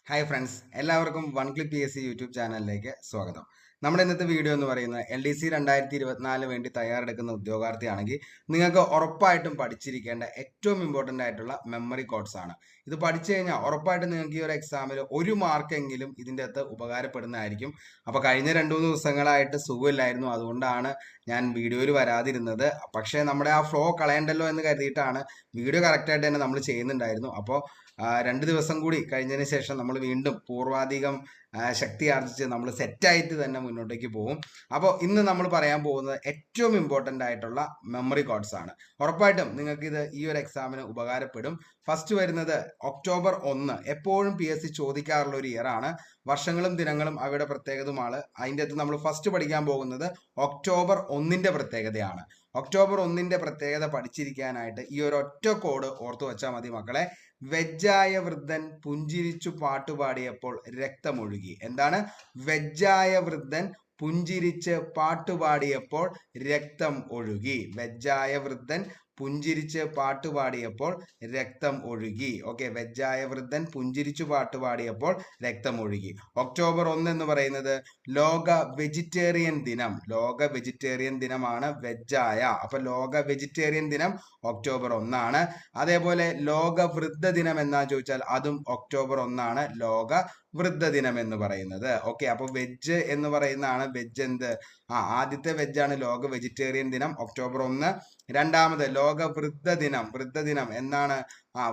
Hi friends, എല്ലാവർക്കും one click PSC YouTube ചാനലിലേക്ക് സ്വാഗതം. നമ്മുടെ ഇന്നത്തെ വീഡിയോ എന്ന് പറയുന്നത് LDC 2024 വേണ്ടി തയ്യാറെടുക്കുന്ന ഉദ്യോഗാർത്ഥിയാണെങ്കിൽ നിങ്ങൾക്ക് ഉറപ്പായിട്ടും പഠിച്ചിരിക്കേണ്ട ഏറ്റവും ഇമ്പോർട്ടൻ്റ് ആയിട്ടുള്ള മെമ്മറി കോഡ്സ് ആണ്. ഇത് പഠിച്ചു കഴിഞ്ഞാൽ ഉറപ്പായിട്ടും നിങ്ങൾക്ക് ഈ ഒരു എക്സാമിൽ ഒരു മാർക്കെങ്കിലും ഇതിൻ്റെ അകത്ത് ഉപകാരപ്പെടുന്നതായിരിക്കും. അപ്പോൾ കഴിഞ്ഞ 2-3 ദിവസങ്ങളായിട്ട് സുഖമില്ലായിരുന്നു, അതുകൊണ്ടാണ് ഞാൻ വീഡിയോയിൽ വരാതിരുന്നത്. പക്ഷേ നമ്മുടെ ആ ഫ്ലോ കളയണ്ടല്ലോ എന്ന് കരുതിയിട്ടാണ് വീഡിയോ കറക്റ്റായിട്ട് തന്നെ നമ്മൾ ചെയ്യുന്നുണ്ടായിരുന്നു. അപ്പോൾ 2 ദിവസം കൂടി കഴിഞ്ഞതിന് ശേഷം നമ്മൾ വീണ്ടും പൂർവാധികം ശക്തി ആർജിച്ച് നമ്മൾ സെറ്റായിട്ട് തന്നെ മുന്നോട്ടേക്ക് പോകും. അപ്പോൾ ഇന്ന് നമ്മൾ പറയാൻ പോകുന്നത് ഏറ്റവും ഇമ്പോർട്ടൻ്റ് ആയിട്ടുള്ള മെമ്മറി കോഡ്സ് ആണ്. ഉറപ്പായിട്ടും നിങ്ങൾക്ക് ഇത് ഈ ഒരു എക്സാമിന് ഉപകാരപ്പെടും. ഫസ്റ്റ് വരുന്നത് ഒക്ടോബർ 1. എപ്പോഴും PSC ചോദിക്കാറുള്ള ഒരു ഇയർ ആണ്. വർഷങ്ങളും ദിനങ്ങളും അവയുടെ പ്രത്യേകതയുമാണ്. അതിൻ്റെ അകത്ത് നമ്മൾ ഫസ്റ്റ് പഠിക്കാൻ പോകുന്നത് ഒക്ടോബർ 1 പ്രത്യേകതയാണ്. ഒക്ടോബർ 1 പ്രത്യേകത പഠിച്ചിരിക്കാനായിട്ട് ഈ ഒരു ഒറ്റ കോഡ് ഓർത്തു വെച്ചാൽ മതി മക്കളെ. വെജ്ജായ വൃദ്ധൻ പുഞ്ചിരിച്ചു പാട്ടുപാടിയപ്പോൾ രക്തമൊഴുകി. എന്താണ്? വെജ്ജായ വൃദ്ധൻ പുഞ്ചിരിച്ച് പാട്ടുപാടിയപ്പോൾ രക്തം ഒഴുകി. വെജ്ജായ വൃദ്ധൻ പുഞ്ചിരിച്ച് പാട്ടുപാടിയപ്പോൾ രക്തം ഒഴുകി. ഓക്കെ, വെജ്ജായ വൃദ്ധൻ പുഞ്ചിരിച്ചു പാട്ടുപാടിയപ്പോൾ രക്തം ഒഴുകി. ഒക്ടോബർ 1 എന്ന് പറയുന്നത് ലോക വെജിറ്റേറിയൻ ദിനം. ലോക വെജിറ്റേറിയൻ ദിനമാണ് വെജ്ജായ. അപ്പൊ ലോക വെജിറ്റേറിയൻ ദിനം ഒക്ടോബർ 1 അതേപോലെ ലോക വൃദ്ധ ദിനം എന്നാ ചോദിച്ചാൽ അതും ഒക്ടോബർ 1 ലോക വൃദ്ധ ദിനം എന്ന് പറയുന്നത്. ഓക്കെ, അപ്പൊ വെജ് എന്ന് പറയുന്നതാണ്. വെജ് എന്ത്? ആദ്യത്തെ വെജാണ് ലോക വെജിറ്റേറിയൻ ദിനം ഒക്ടോബർ 1. രണ്ടാമത് ലോക വൃദ്ധ ദിനം. വൃദ്ധ ദിനം എന്നാണ്?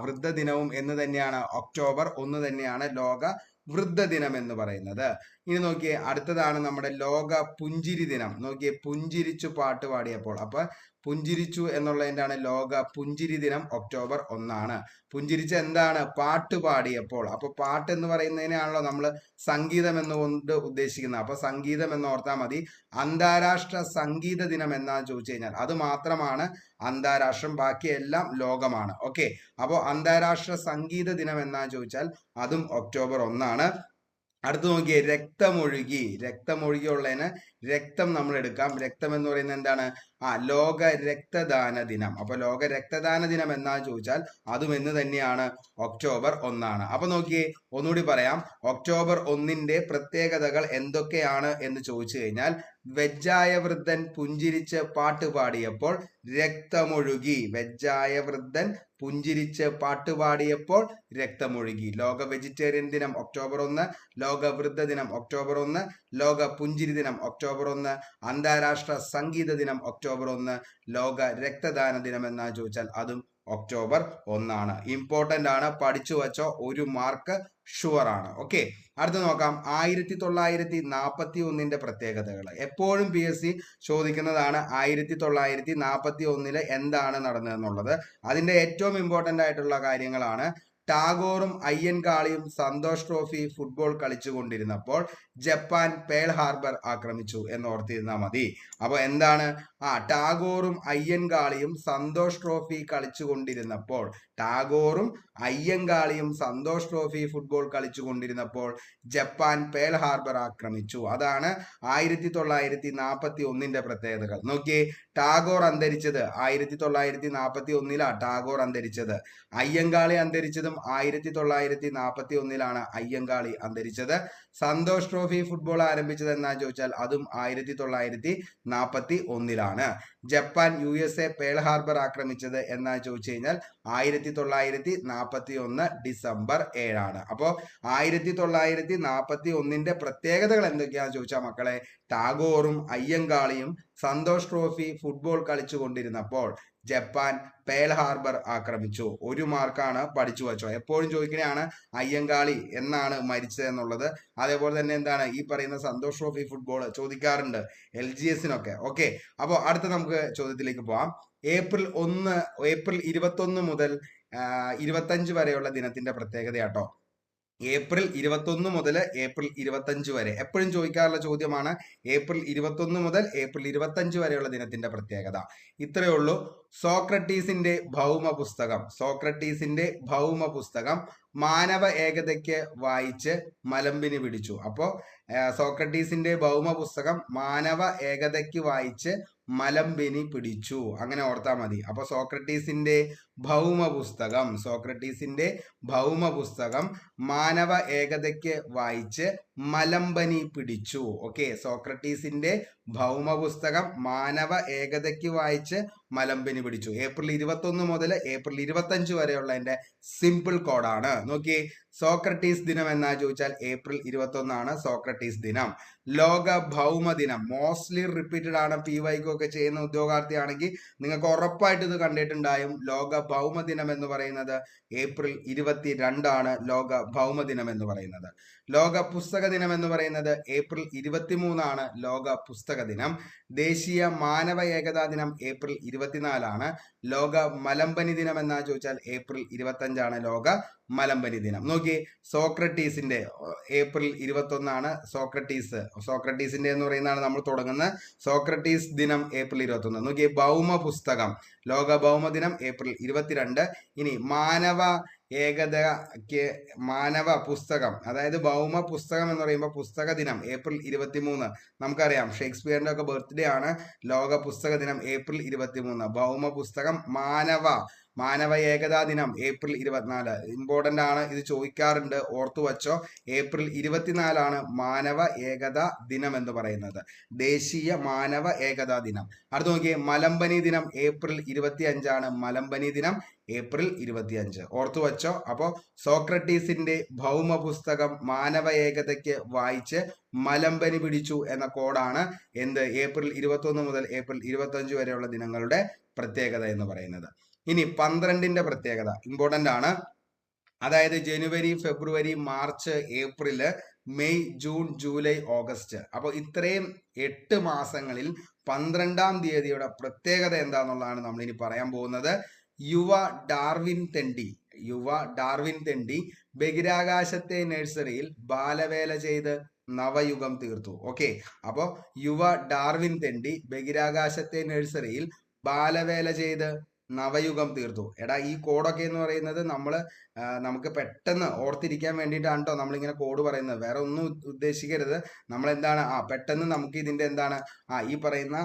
വൃദ്ധ ദിനവും എന്ന് തന്നെയാണ്. ഒക്ടോബർ 1 തന്നെയാണ് ലോക വൃദ്ധ ദിനം എന്ന് പറയുന്നത്. ഇനി നോക്കിയേ, അടുത്തതാണ് നമ്മുടെ ലോക പുഞ്ചിരി ദിനം. നോക്കിയേ, പുഞ്ചിരിച്ചു പാട്ട് പാടിയപ്പോൾ. അപ്പൊ പുഞ്ചിരിച്ചു എന്നുള്ളതിൻ്റെയാണ് ലോക പുഞ്ചിരി ദിനം ഒക്ടോബർ 1. പുഞ്ചിരിച്ച എന്താണ്? പാട്ട് പാടിയപ്പോൾ. അപ്പൊ പാട്ട് എന്ന് പറയുന്നതിനാണല്ലോ നമ്മൾ സംഗീതം എന്നുകൊണ്ട് ഉദ്ദേശിക്കുന്നത്. അപ്പൊ സംഗീതം എന്ന് ഓർത്താൽ മതി. അന്താരാഷ്ട്ര സംഗീത ദിനം എന്നാ ചോദിച്ചു കഴിഞ്ഞാൽ അത് മാത്രമാണ് അന്താരാഷ്ട്രം, ബാക്കിയെല്ലാം ലോകമാണ്. ഓക്കെ, അപ്പോൾ അന്താരാഷ്ട്ര സംഗീത ദിനം എന്നാ ചോദിച്ചാൽ അതും ഒക്ടോബർ 1. അടുത്ത് നോക്കിയേ, രക്തമൊഴുകി. രക്തമൊഴുകിയുള്ളതിന് രക്തം നമ്മൾ എടുക്കാം. രക്തം എന്ന് പറയുന്നത് എന്താണ്? ലോക രക്തദാന ദിനം. അപ്പൊ ലോക രക്തദാന ദിനം എന്നാ ചോദിച്ചാൽ അതും എന്ന് തന്നെയാണ് ഒക്ടോബർ 1. അപ്പൊ നോക്കിയേ, ഒന്നുകൂടി പറയാം. ഒക്ടോബർ 1 പ്രത്യേകതകൾ എന്തൊക്കെയാണ് എന്ന് ചോദിച്ചു കഴിഞ്ഞാൽ വെജ്ജായ വൃദ്ധൻ പുഞ്ചിരിച്ച് പാട്ട് പാടിയപ്പോൾ രക്തമൊഴുകി. വെജ്ജായ വൃദ്ധൻ പുഞ്ചിരിച്ച് പാട്ടുപാടിയപ്പോൾ രക്തമൊഴുകി. ലോക വെജിറ്റേറിയൻ ദിനം ഒക്ടോബർ 1, ലോക വൃദ്ധ ദിനം ഒക്ടോബർ 1, ലോക പുഞ്ചിരി ദിനം ഒക്ടോബർ 1, അന്താരാഷ്ട്ര സംഗീത ദിനം ഒക്ടോബർ 1, ലോക രക്തദാന ദിനം എന്നാ ചോദിച്ചാൽ അതും ഒക്ടോബർ 1. ഇമ്പോർട്ടൻ്റ് ആണ്, പഠിച്ചു വച്ചോ. 1 മാർക്ക് ഷുവർ ആണ്. ഓക്കെ, അടുത്ത് നോക്കാം. 1941 പ്രത്യേകതകൾ എപ്പോഴും PSC ചോദിക്കുന്നതാണ്. 1941 എന്താണ് നടന്നതെന്നുള്ളത്. അതിന്റെ ഏറ്റവും ഇമ്പോർട്ടൻ്റ് ആയിട്ടുള്ള കാര്യങ്ങളാണ്. ടാഗോറും അയ്യൻകാളിയും സന്തോഷ് ട്രോഫി ഫുട്ബോൾ കളിച്ചുകൊണ്ടിരുന്നപ്പോൾ ജപ്പാൻ പേൾ ഹാർബർ ആക്രമിച്ചു എന്ന് ഓർത്തിരുന്നാൽ മതി. അപ്പൊ എന്താണ്? ടാഗോറും അയ്യൻകാളിയും സന്തോഷ് ട്രോഫി കളിച്ചുകൊണ്ടിരുന്നപ്പോൾ, ടാഗോറും അയ്യൻകാളിയും സന്തോഷ് ട്രോഫി ഫുട്ബോൾ കളിച്ചുകൊണ്ടിരുന്നപ്പോൾ ജപ്പാൻ പേൾ ഹാർബർ ആക്രമിച്ചു. അതാണ് 1941 പ്രത്യേകതകൾ. നോക്കിയേ, ടാഗോർ അന്തരിച്ചത് 1941 ടാഗോർ അന്തരിച്ചത്. അയ്യങ്കാളി അന്തരിച്ചതും 1941 അയ്യങ്കാളി അന്തരിച്ചത്. സന്തോഷ് ട്രോഫി ഫുട്ബോൾ ആരംഭിച്ചത് എന്നാ ചോദിച്ചാൽ അതും 1941. ജപ്പാൻ USA പേൾ ഹാർബർ ആക്രമിച്ചത് എന്നാ ചോദിച്ചു കഴിഞ്ഞാൽ 1941 ഡിസംബർ 7. അപ്പോൾ 1941 പ്രത്യേകതകൾ എന്തൊക്കെയാണെന്ന് ചോദിച്ചാൽ മക്കളെ, ടാഗോറും അയ്യങ്കാളിയും സന്തോഷ് ട്രോഫി ഫുട്ബോൾ കളിച്ചുകൊണ്ടിരുന്നപ്പോൾ ജപ്പാൻ പേൾ ഹാർബർ ആക്രമിച്ചു. 1 മാർക്കാണ്, പഠിച്ചു വച്ചോ. എപ്പോഴും ചോദിക്കുന്നതാണ് അയ്യങ്കാളി എന്നാണ് മരിച്ചത് എന്നുള്ളത്. അതേപോലെ തന്നെ എന്താണ് ഈ പറയുന്ന സന്തോഷ് ട്രോഫി ഫുട്ബോൾ ചോദിക്കാറുണ്ട് LGS-നൊക്കെ. ഓക്കെ, അപ്പോൾ അടുത്ത നമുക്ക് ചോദ്യത്തിലേക്ക് പോവാം. ഏപ്രിൽ 21 മുതൽ 25 വരെയുള്ള ദിനത്തിന്റെ പ്രത്യേകതയാട്ടോ. ഏപ്രിൽ 21 മുതൽ ഏപ്രിൽ 25 വരെ എപ്പോഴും ചോദിക്കാറുള്ള ചോദ്യമാണ്. ഏപ്രിൽ 21 മുതൽ ഏപ്രിൽ 25 വരെയുള്ള ദിനത്തിന്റെ പ്രത്യേകത ഇത്രയേ ഉള്ളൂ. സോക്രട്ടീസിന്റെ ഭൗമ പുസ്തകം മാനവ ഏകതയ്ക്ക് വായിച്ച് മലമ്പിന് പിടിച്ചു. അപ്പോൾ സോക്രട്ടീസിന്റെ ഭൗമ പുസ്തകം മാനവ ഏകതയ്ക്ക് വായിച്ച് മലമ്പിനി പിടിച്ചു. അങ്ങനെ ഓർത്താൽ മതി. അപ്പൊ സോക്രട്ടീസിന്റെ ഭൗമ പുസ്തകം മാനവ ഏകതയ്ക്ക് വായിച്ച് മലമ്പനി പിടിച്ചു. ഓക്കെ, സോക്രട്ടീസിന്റെ ഭൗമ പുസ്തകം മാനവ ഏകതയ്ക്ക് വായിച്ച് മലമ്പനി പിടിച്ചു. ഏപ്രിൽ 21 മുതൽ ഏപ്രിൽ 25 വരെയുള്ളതിന്റെ സിമ്പിൾ കോഡാണ്. നോക്കിയേ, സോക്രട്ടീസ് ദിനം എന്നാ ചോദിച്ചാൽ ഏപ്രിൽ 21 ആണ് സോക്രട്ടീസ് ദിനം. ലോക ഭൗമ ദിനം മോസ്റ്റ്ലി റിപ്പീറ്റഡ് ആണ്. PYQ ഒക്കെ ചെയ്യുന്ന ഉദ്യോഗാർത്ഥിയാണെങ്കിൽ നിങ്ങൾക്ക് ഉറപ്പായിട്ട് ഇത് കണ്ടിട്ടുണ്ടായും. ലോക ഭൗമ ദിനം എന്ന് പറയുന്നത് ഏപ്രിൽ 22 ആണ്. ലോക ഭൗമ ദിനം എന്ന് പറയുന്നത്. ലോക പുസ്തക ദിനം എന്ന് പറയുന്നത് ഏപ്രിൽ 23 ആണ്. ലോക പുസ്തക ദിനം. ദേശീയ മാനവ ഏകതാ ദിനം ഏപ്രിൽ 24 ആണ്. ലോക മലമ്പനി ദിനം എന്നാ ചോദിച്ചാൽ ഏപ്രിൽ 25 ആണ് ലോക മലമ്പനി ദിനം. നോക്കിയേ, സോക്രട്ടീസിന്റെ ഏപ്രിൽ 21 ആണ് സോക്രട്ടീസിന്റെ എന്ന് പറയുന്നതാണ് നമ്മൾ തുടങ്ങുന്ന സോക്രട്ടീസ് ദിനം ഏപ്രിൽ 21. നോക്കിയേ, ഭൗമ പുസ്തകം ലോക ഭൗമ ദിനം ഏപ്രിൽ 22. ഇനി മാനവ പുസ്തകം, അതായത് ഭൗമ പുസ്തകം എന്ന് പറയുമ്പോൾ പുസ്തക ദിനം ഏപ്രിൽ 23. നമുക്കറിയാം ഷേക്സ്പിയറിന്റെ ഒക്കെ ബർത്ത്ഡേ ആണ്. ലോക പുസ്തക ദിനം ഏപ്രിൽ 23. ഭൗമ പുസ്തകം മാനവ ഏകതാ ദിനം ഏപ്രിൽ 24. ഇമ്പോർട്ടന്റ് ആണ്, ഇത് ചോദിക്കാറുണ്ട്, ഓർത്തു വച്ചോ. ഏപ്രിൽ 24 ആണ് മാനവ ഏകതാ ദിനം എന്ന് പറയുന്നത്, ദേശീയ മാനവ ഏകതാ ദിനം. അടുത്ത് നോക്കിയേ, മലമ്പനി ദിനം ഏപ്രിൽ 25 ആണ്. മലമ്പനി ദിനം ഏപ്രിൽ 25, ഓർത്തു വച്ചോ. അപ്പോ സോക്രട്ടീസിന്റെ ഭൗമ പുസ്തകം മാനവ ഏകതയ്ക്ക് വായിച്ച് മലമ്പനി പിടിച്ചു എന്ന കോഡാണ് ഏപ്രിൽ 21 മുതൽ ഏപ്രിൽ 25 വരെയുള്ള ദിനങ്ങളുടെ പ്രത്യേകത എന്ന് പറയുന്നത്. ഇനി 12ന്റെ പ്രത്യേകത ഇമ്പോർട്ടന്റ് ആണ്. അതായത് ജനുവരി, ഫെബ്രുവരി, March, April, May, June, July, August. അപ്പോൾ ഇത്രയും 8 മാസങ്ങളിൽ 12ാം തീയതിയുടെ പ്രത്യേകത എന്താണെന്നുള്ളതാണ് നമ്മൾ ഇനി പറയാൻ പോകുന്നത്. യുവ ഡാർവിൻ തെണ്ടി ബഹിരാകാശത്തെ നഴ്സറിയിൽ ബാലവേല ചെയ്ത് നവയുഗം തീർത്തു. ഓക്കെ, അപ്പോ യുവ ഡാർവിൻ തെണ്ടി ബഹിരാകാശത്തെ നഴ്സറിയിൽ ബാലവേല ചെയ്ത് നവയുഗം തീർത്തു. എടാ, ഈ കോഡൊക്കെ എന്ന് പറയുന്നത് നമുക്ക് പെട്ടെന്ന് ഓർത്തിരിക്കാൻ വേണ്ടിയിട്ടാണ് കേട്ടോ നമ്മളിങ്ങനെ കോഡ് പറയുന്നത്. വേറെ ഒന്നും ഉദ്ദേശിക്കരുത്. നമ്മൾ എന്താണ് പെട്ടെന്ന് നമുക്ക് ഇതിന്റെ ഈ പറയുന്ന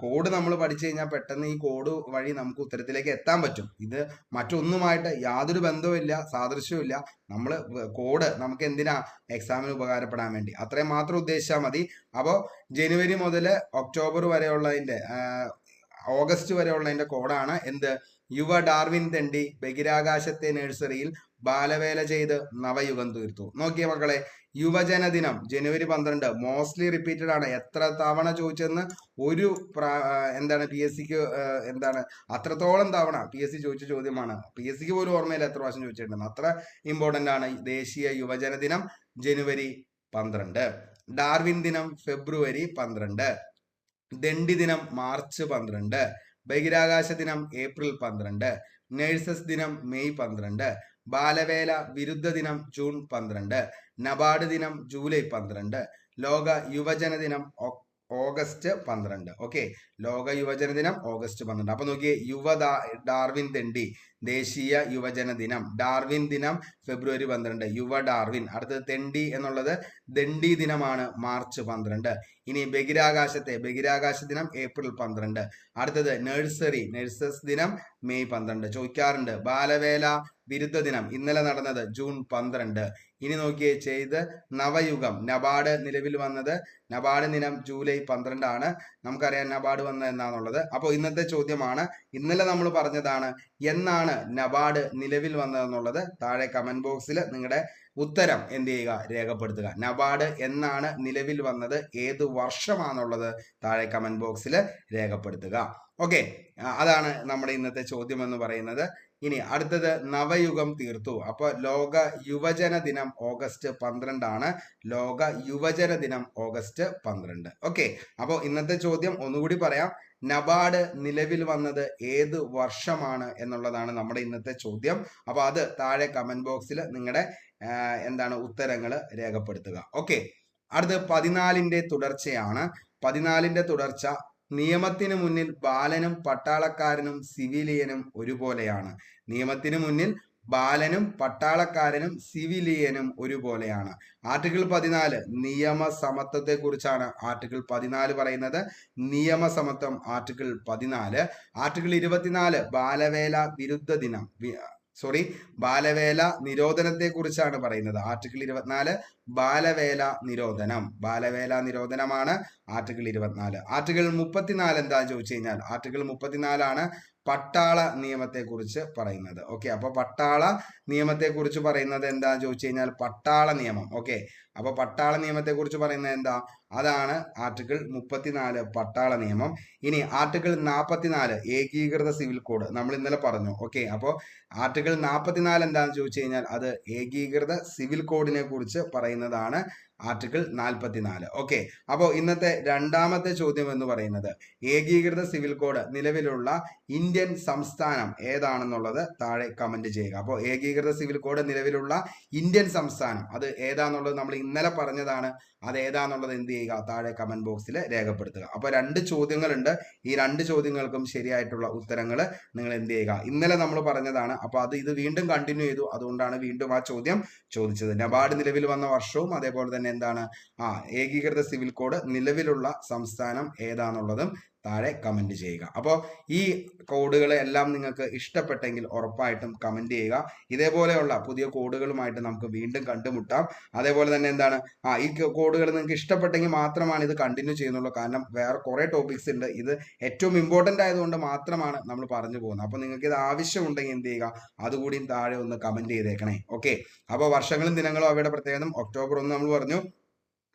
കോഡ് നമ്മൾ പഠിച്ചു കഴിഞ്ഞാൽ പെട്ടെന്ന് ഈ കോഡ് വഴി നമുക്ക് ഉത്തരത്തിലേക്ക് എത്താൻ പറ്റും. ഇത് മറ്റൊന്നുമായിട്ട് യാതൊരു ബന്ധവുമില്ല, സാദൃശ്യവുമില്ല. നമ്മൾ കോഡ് നമുക്ക് എന്തിനാ, എക്സാമിന് ഉപകാരപ്പെടാൻ വേണ്ടി. അത്രയും മാത്രം ഉദ്ദേശിച്ചാൽ മതി. അപ്പോൾ ജനുവരി മുതൽ ഒക്ടോബർ വരെയുള്ളതിന്റെ ഓഗസ്റ്റ് വരെയുള്ളതിന്റെ കോഡാണ് യുവ ഡാർവിൻ തെണ്ടി ബഹിരാകാശത്തെ നഴ്സറിയിൽ ബാലവേല ചെയ്ത് നവയുഗം തീർത്തു. നോക്കിയ മക്കളെ, യുവജന ദിനം ജനുവരി 12, മോസ്റ്റ്ലി റിപ്പീറ്റഡ് ആണ്. എത്ര തവണ ചോദിച്ചെന്ന് ഒരു PSCക്ക് അത്രത്തോളം തവണ PSC ചോദിച്ച ചോദ്യമാണ്. PSCക്ക് പോലും ഓർമ്മയില്ല എത്ര പ്രാവശ്യം ചോദിച്ചിട്ടുണ്ടെന്ന്. അത്ര ഇമ്പോർട്ടന്റ് ആണ്. ദേശീയ യുവജന ദിനം ജനുവരി 12, ഡാർവിൻ ദിനം ഫെബ്രുവരി 12, ദണ്ഡി ദിനം മാർച്ച് 12, ബഹിരാകാശ ദിനം ഏപ്രിൽ 12, നഴ്സസ് ദിനം മെയ് 12, ബാലവേല വിരുദ്ധ ദിനം ജൂൺ 12, നബാർഡ് ദിനം ജൂലൈ 12, ലോക യുവജന ദിനം ഓഗസ്റ്റ് 12. ഓക്കെ, ലോക യുവജന ദിനം ഓഗസ്റ്റ് 12. അപ്പൊ നോക്കിയേ, ഡാർവിൻ തെണ്ടി ദേശീയ യുവജന ദിനം, ഡാർവിൻ ദിനം ഫെബ്രുവരി 12, യുവ ഡാർവിൻ. അടുത്തത് തെണ്ടി എന്നുള്ളത് ദണ്ഡി ദിനമാണ് മാർച്ച് 12. ഇനി ബഹിരാകാശ ദിനം ഏപ്രിൽ 12. അടുത്തത് നഴ്സസ് ദിനം മെയ് 12. ചോദിക്കാറുണ്ട്. ബാലവേല വിരുദ്ധ ദിനം ഇന്നലെ നടന്നത് ജൂൺ 12. ഇനി നോക്കിയേ, ചെയ്ത് നവയുഗം നബാർഡ് നിലവിൽ വന്നത്, നബാർഡ് ദിനം ജൂലൈ 12 ആണ്. നമുക്കറിയാം നബാർഡ് വന്നത് എന്നാന്നുള്ളത്. അപ്പോൾ ഇന്നത്തെ ചോദ്യമാണ്, ഇന്നലെ നമ്മൾ പറഞ്ഞതാണ്, എന്നാണ് നബാർഡ് നിലവിൽ വന്നതെന്നുള്ളത് താഴെ കമന്റ് ബോക്സിൽ നിങ്ങളുടെ ഉത്തരം രേഖപ്പെടുത്തുക. നബാർഡ് എന്നാണ് നിലവിൽ വന്നത്, ഏത് വർഷമാണെന്നുള്ളത് താഴെ കമന്റ് ബോക്സിൽ രേഖപ്പെടുത്തുക. ഓക്കെ, അതാണ് നമ്മുടെ ഇന്നത്തെ ചോദ്യം എന്ന് പറയുന്നത്. ഇനി അടുത്തത് നവയുഗം തീർത്തു. അപ്പൊ ലോക യുവജന ദിനം ഓഗസ്റ്റ് 12 ആണ്. ലോക യുവജന ദിനം ഓഗസ്റ്റ് 12. ഓക്കെ, അപ്പോൾ ഇന്നത്തെ ചോദ്യം ഒന്നുകൂടി പറയാം. നബാർഡ് നിലവിൽ വന്നത് ഏത് വർഷമാണ് എന്നുള്ളതാണ് നമ്മുടെ ഇന്നത്തെ ചോദ്യം. അപ്പൊ അത് താഴെ കമന്റ് ബോക്സിൽ നിങ്ങളുടെ ഉത്തരങ്ങൾ രേഖപ്പെടുത്തുക. ഓക്കെ, അടുത്ത് 14ന്റെ തുടർച്ചയാണ്. 14ന്റെ തുടർച്ച, നിയമത്തിന് മുന്നിൽ ബാലനും പട്ടാളക്കാരനും സിവിലിയനും ഒരുപോലെയാണ്. നിയമത്തിന് മുന്നിൽ ബാലനും പട്ടാളക്കാരനും സിവിലിയനും ഒരുപോലെയാണ്. ആർട്ടിക്കിൾ 14 നിയമസമത്വത്തെ കുറിച്ചാണ്. ആർട്ടിക്കിൾ 14 പറയുന്നത് നിയമസമത്വം. ആർട്ടിക്കിൾ 14. ആർട്ടിക്കിൾ 24 ബാലവേല വിരുദ്ധ ദിനം ബാലവേല നിരോധനത്തെ കുറിച്ചാണ് പറയുന്നത്. ആർട്ടിക്കിൾ 24 ബാലവേല നിരോധനം. ബാലവേല നിരോധനമാണ് ആർട്ടിക്കിൾ 24. ആർട്ടിക്കിൾ 34 എന്താ ചോദിച്ചു കഴിഞ്ഞാൽ ആർട്ടിക്കിൾ 34 ആണ് പട്ടാള നിയമത്തെ കുറിച്ച് പറയുന്നത്. ഓക്കെ, അപ്പൊ പട്ടാള നിയമത്തെ കുറിച്ച് പറയുന്നത് എന്താ ചോദിച്ചു കഴിഞ്ഞാൽ പട്ടാള നിയമം. ഓക്കെ, അപ്പൊ പട്ടാള നിയമത്തെ കുറിച്ച് പറയുന്നത് എന്താ, അതാണ് ആർട്ടിക്കിൾ 34 പട്ടാള നിയമം. ഇനി ആർട്ടിക്കിൾ 44 ഏകീകൃത സിവിൽ കോഡ് നമ്മൾ ഇന്നലെ പറഞ്ഞു. ഓക്കെ, അപ്പോൾ ആർട്ടിക്കിൾ 44 എന്താണെന്ന് ചോദിച്ചു കഴിഞ്ഞാൽ അത് ഏകീകൃത സിവിൽ കോഡിനെ കുറിച്ച് പറയുന്നതാണ് ആർട്ടിക്കിൾ 44. ഓക്കെ, അപ്പോൾ ഇന്നത്തെ രണ്ടാമത്തെ ചോദ്യം എന്ന് പറയുന്നത് ഏകീകൃത സിവിൽ കോഡ് നിലവിലുള്ള ഇന്ത്യൻ സംസ്ഥാനം ഏതാണെന്നുള്ളത് താഴെ കമന്റ് ചെയ്യുക. അപ്പോൾ ഏകീകൃത സിവിൽ കോഡ് നിലവിലുള്ള ഇന്ത്യൻ സംസ്ഥാനം അത് ഏതാന്നുള്ളത് നമ്മൾ ഇന്നലെ പറഞ്ഞതാണ്. അത് ഏതാന്നുള്ളത് എന്ത് ചെയ്യുക, താഴെ കമന്റ് ബോക്സിൽ രേഖപ്പെടുത്തുക. അപ്പോൾ 2 ചോദ്യങ്ങളുണ്ട്. ഈ 2 ചോദ്യങ്ങൾക്കും ശരിയായിട്ടുള്ള ഉത്തരങ്ങൾ നിങ്ങൾ എന്ത് ചെയ്യുക, ഇന്നലെ നമ്മൾ പറഞ്ഞതാണ്. അപ്പോൾ ഇത് വീണ്ടും കണ്ടിന്യൂ ചെയ്തു, അതുകൊണ്ടാണ് വീണ്ടും ആ ചോദ്യം ചോദിച്ചത്. നബാർഡ് നിലവിൽ വന്ന വർഷവും അതേപോലെ തന്നെ എന്താണ് ഏകീകൃത സിവിൽ കോഡ് നിലവിലുള്ള സംസ്ഥാനം ഏതാന്നുള്ളതും താഴെ കമന്റ് ചെയ്യുക. അപ്പോൾ ഈ കോഡുകളെ എല്ലാം നിങ്ങൾക്ക് ഇഷ്ടപ്പെട്ടെങ്കിൽ ഉറപ്പായിട്ടും കമന്റ് ചെയ്യുക. ഇതേപോലെയുള്ള പുതിയ കോഡുകളുമായിട്ട് നമുക്ക് വീണ്ടും കണ്ടുമുട്ടാം. അതേപോലെ തന്നെ എന്താണ് ഈ കോഡുകൾ നിങ്ങൾക്ക് ഇഷ്ടപ്പെട്ടെങ്കിൽ മാത്രമാണ് ഇത് കണ്ടിന്യൂ ചെയ്യുന്നുള്ളൂ. കാരണം വേറെ കുറെ ടോപ്പിക്സ് ഉണ്ട്. ഇത് ഏറ്റവും ഇമ്പോർട്ടന്റ് ആയതുകൊണ്ട് മാത്രമാണ് നമ്മൾ പറഞ്ഞു പോകുന്നത്. അപ്പോൾ നിങ്ങൾക്ക് ഇത് ആവശ്യമുണ്ടെങ്കിൽ എന്ത് ചെയ്യുക, അതുകൂടി താഴെ ഒന്ന് കമന്റ് ചെയ്തേക്കണേ. ഓക്കെ, അപ്പോൾ വർഷങ്ങളും ദിനങ്ങളും അവയുടെ പ്രത്യേകത ഒക്ടോബർ 1 നമ്മൾ പറഞ്ഞു.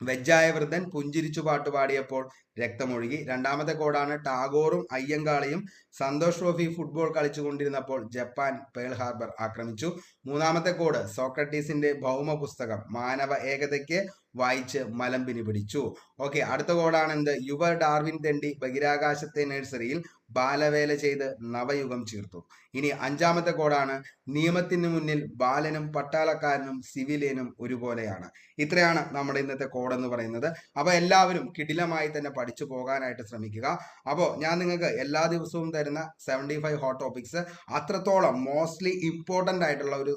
വെജ്ജായ വൃദ്ധൻ പുഞ്ചിരിച്ചു പാട്ടുപാടിയപ്പോൾ രക്തമൊഴുകി. രണ്ടാമത്തെ കോഡാണ് ടാഗോറും അയ്യങ്കാളിയും സന്തോഷ് ട്രോഫി ഫുട്ബോൾ കളിച്ചുകൊണ്ടിരുന്നപ്പോൾ ജപ്പാൻ പേൾ ഹാർബർ ആക്രമിച്ചു. മൂന്നാമത്തെ കോഡ് സോക്രട്ടീസിന്റെ ഭൗമ പുസ്തകം മാനവ ഏകതയ്ക്ക് വായിച്ച് മലമ്പിനി പിടിച്ചു. ഓക്കെ, അടുത്ത കോഡാണ് എന്ത്, യുവ ഡാർവിൻ തെണ്ടി ബഹിരാകാശത്തെ നഴ്സറിയിൽ ബാലവേല ചെയ്ത് നവയുഗം ചേർത്തു. ഇനി 5ാമത്തെ കോഡാണ് നിയമത്തിന് മുന്നിൽ ബാലനും പട്ടാളക്കാരനും സിവിലിയനും ഒരുപോലെയാണ്. ഇത്രയാണ് നമ്മുടെ ഇന്നത്തെ കോഡ് എന്ന് പറയുന്നത്. അപ്പൊ എല്ലാവരും കിടിലമായി തന്നെ പഠിച്ചു പോകാനായിട്ട് ശ്രമിക്കുക. അപ്പോൾ ഞാൻ നിങ്ങൾക്ക് എല്ലാ ദിവസവും തരുന്ന 75 ഹോട്ട് ടോപ്പിക്സ് അത്രത്തോളം മോസ്റ്റ്ലി ഇമ്പോർട്ടന്റ് ആയിട്ടുള്ള ഒരു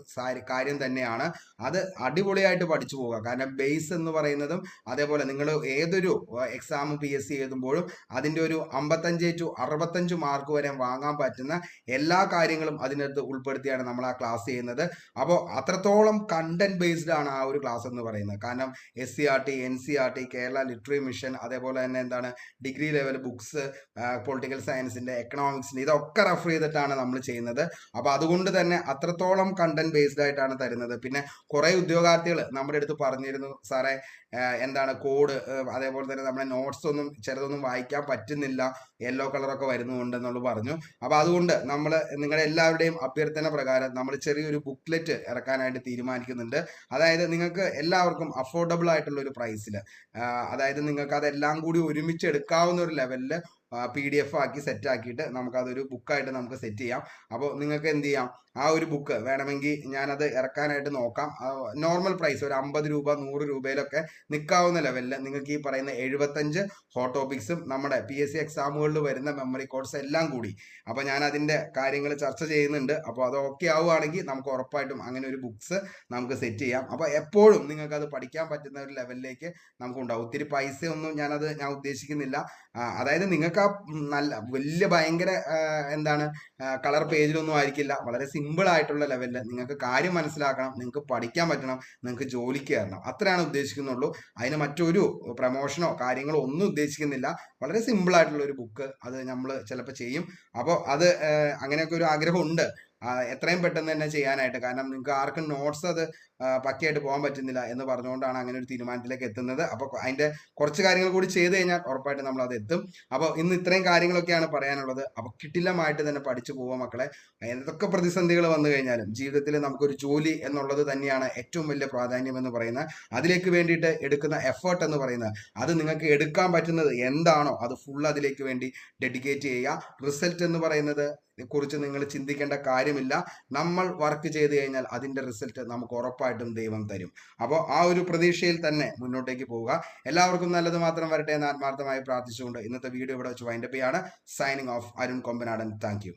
കാര്യം തന്നെയാണ്. അത് അടിപൊളിയായിട്ട് പഠിച്ചു പോവുക. കാരണം ബേസ് എന്ന് പറയുന്നതും അതേപോലെ നിങ്ങൾ ഏതൊരു എക്സാം PSC എഴുതുമ്പോഴും അതിൻ്റെ ഒരു 55 to 65 മാർക്ക് വരെ വാങ്ങാൻ പറ്റുന്ന എല്ലാ കാര്യങ്ങളും അതിനകത്ത് ഉൾപ്പെടുത്തിയാണ് നമ്മൾ ആ ക്ലാസ് ചെയ്യുന്നത്. അപ്പോൾ അത്രത്തോളം കണ്ടന്റ് ബേസ്ഡ് ആണ് ആ ഒരു ക്ലാസ് എന്ന് പറയുന്നത്. കാരണം SCRT, NCRT, Kerala literary mission, അതേപോലെ തന്നെ എന്താണ് ഡിഗ്രി ലെവൽ ബുക്സ്, പൊളിറ്റിക്കൽ സയൻസിന്റെ, എക്കണോമിക്സിന്റെ, ഇതൊക്കെ റെഫർ ചെയ്തിട്ടാണ് നമ്മൾ ചെയ്യുന്നത്. അപ്പോൾ അതുകൊണ്ട് തന്നെ അത്രത്തോളം കണ്ടന്റ് ബേസ്ഡ് ആയിട്ടാണ് തരുന്നത്. പിന്നെ കുറെ ഉദ്യോഗാർത്ഥികൾ നമ്മുടെ അടുത്ത് പറഞ്ഞിരുന്നു, സാറേ എന്താണ് കോഡ്, അതേപോലെ തന്നെ നമ്മുടെ നോട്ട്സ് ഒന്നും ചിലതൊന്നും വായിക്കാൻ പറ്റുന്നില്ല, യെല്ലോ കളറൊക്കെ വരുന്നുണ്ടെന്നുള്ളത് പറഞ്ഞു. അപ്പോൾ അതുകൊണ്ട് നമ്മൾ നിങ്ങളുടെ എല്ലാവരുടെയും അഭ്യർത്ഥന പ്രകാരം നമ്മൾ ചെറിയൊരു ബുക്ക്ലെറ്റ് ഇറക്കാനായിട്ട് തീരുമാനിക്കുന്നുണ്ട്. അതായത് നിങ്ങൾക്ക് എല്ലാവർക്കും അഫോർഡബിൾ ആയിട്ടുള്ള ഒരു പ്രൈസിൽ, അതായത് നിങ്ങൾക്ക് അതെല്ലാം കൂടി ഒരുമിച്ച് എടുക്കാവുന്ന ഒരു ലെവലിൽ PDF ആക്കി സെറ്റ് ആക്കിയിട്ട് നമുക്കതൊരു ബുക്കായിട്ട് നമുക്ക് സെറ്റ് ചെയ്യാം. അപ്പോൾ നിങ്ങൾക്ക് എന്ത് ചെയ്യാം, ആ ഒരു ബുക്ക് വേണമെങ്കിൽ ഞാനത് ഇറക്കാനായിട്ട് നോക്കാം. നോർമൽ പ്രൈസ് ഒരു 50 രൂപ 100 രൂപയിലൊക്കെ നിൽക്കാവുന്ന ലെവലിൽ നിങ്ങൾക്ക് ഈ പറയുന്ന 75 ഹോട്ട് ടോപ്പിക്സും നമ്മുടെ PSC എക്സാമുകളിൽ വരുന്ന മെമ്മറി കോഡ്സ് എല്ലാം കൂടി, അപ്പോൾ ഞാൻ അതിൻ്റെ കാര്യങ്ങൾ ചർച്ച ചെയ്യുന്നുണ്ട്. അപ്പോൾ അത് ഓക്കെ ആവുകയാണെങ്കിൽ നമുക്ക് ഉറപ്പായിട്ടും അങ്ങനെ ഒരു ബുക്സ് നമുക്ക് സെറ്റ് ചെയ്യാം. അപ്പോൾ എപ്പോഴും നിങ്ങൾക്ക് അത് പഠിക്കാൻ പറ്റുന്ന ഒരു ലെവലിലേക്ക് നമുക്ക് ഉണ്ടാവും. ഒത്തിരി പൈസയൊന്നും ഞാൻ ഉദ്ദേശിക്കുന്നില്ല. അതായത് നിങ്ങൾക്ക് ആ നല്ല വലിയ ഭയങ്കര എന്താണ് കളർ പേജിലൊന്നും ആയിരിക്കില്ല. വളരെ സിമ്പിൾ ആയിട്ടുള്ള ലെവലിൽ നിങ്ങൾക്ക് കാര്യം മനസ്സിലാക്കണം, നിങ്ങൾക്ക് പഠിക്കാൻ പറ്റണം, നിങ്ങൾക്ക് ജോലിക്ക് കയറണം, അത്രയാണ് ഉദ്ദേശിക്കുന്നുള്ളൂ. അതിന് മറ്റൊരു പ്രമോഷനോ കാര്യങ്ങളോ ഒന്നും ഉദ്ദേശിക്കുന്നില്ല. വളരെ സിമ്പിൾ ആയിട്ടുള്ള ഒരു ബുക്ക് അത് നമ്മൾ ചിലപ്പോൾ ചെയ്യും. അപ്പോൾ അത് അങ്ങനെയൊക്കെ ഒരു ആഗ്രഹമുണ്ട് എത്രയും പെട്ടെന്ന് തന്നെ ചെയ്യാനായിട്ട്. കാരണം നിങ്ങൾക്ക് ആർക്കും നോട്ട്സ് അത് പക്കയായിട്ട് പോകാൻ പറ്റുന്നില്ല എന്ന് പറഞ്ഞുകൊണ്ടാണ് അങ്ങനെ ഒരു തീരുമാനത്തിലേക്ക് എത്തുന്നത്. അപ്പോൾ അതിൻ്റെ കുറച്ച് കാര്യങ്ങൾ കൂടി ചെയ്ത് കഴിഞ്ഞാൽ ഉറപ്പായിട്ട് നമ്മൾ അത് എത്തും. അപ്പോൾ ഇന്ന് ഇത്രയും കാര്യങ്ങളൊക്കെയാണ് പറയാനുള്ളത്. അപ്പോൾ കിട്ടില്ലമായിട്ട് തന്നെ പഠിച്ചു പോവുക മക്കളെ. എന്തൊക്കെ പ്രതിസന്ധികൾ വന്നു കഴിഞ്ഞാലും ജീവിതത്തിൽ നമുക്കൊരു ജോലി എന്നുള്ളത് തന്നെയാണ് ഏറ്റവും വലിയ പ്രാധാന്യം എന്ന് പറയുന്നത്. അതിലേക്ക് വേണ്ടിയിട്ട് എടുക്കുന്ന എഫേർട്ട് എന്ന് പറയുന്നത്, അത് നിങ്ങൾക്ക് എടുക്കാൻ പറ്റുന്നത് എന്താണോ അത് ഫുൾ അതിലേക്ക് വേണ്ടി ഡെഡിക്കേറ്റ് ചെയ്യുക. റിസൾട്ട് എന്ന് പറയുന്നത് കുറിച്ച് നിങ്ങൾ ചിന്തിക്കേണ്ട കാര്യമില്ല. നമ്മൾ വർക്ക് ചെയ്ത് കഴിഞ്ഞാൽ അതിൻ്റെ റിസൾട്ട് നമുക്ക് ഉറപ്പായിട്ടും ദൈവം തരും. അപ്പോൾ ആ ഒരു പ്രതീക്ഷയിൽ തന്നെ മുന്നോട്ടേക്ക് പോവുക. എല്ലാവർക്കും നല്ലത് മാത്രം വരട്ടെ എന്ന് ആത്മാർത്ഥമായി പ്രാർത്ഥിച്ചുകൊണ്ട് ഇന്നത്തെ വീഡിയോ ഇവിടെ വെച്ച് വൈൻഡപ്പ് ചെയ്യാണ്. Signing off, Arun Kombanadan. Thank you.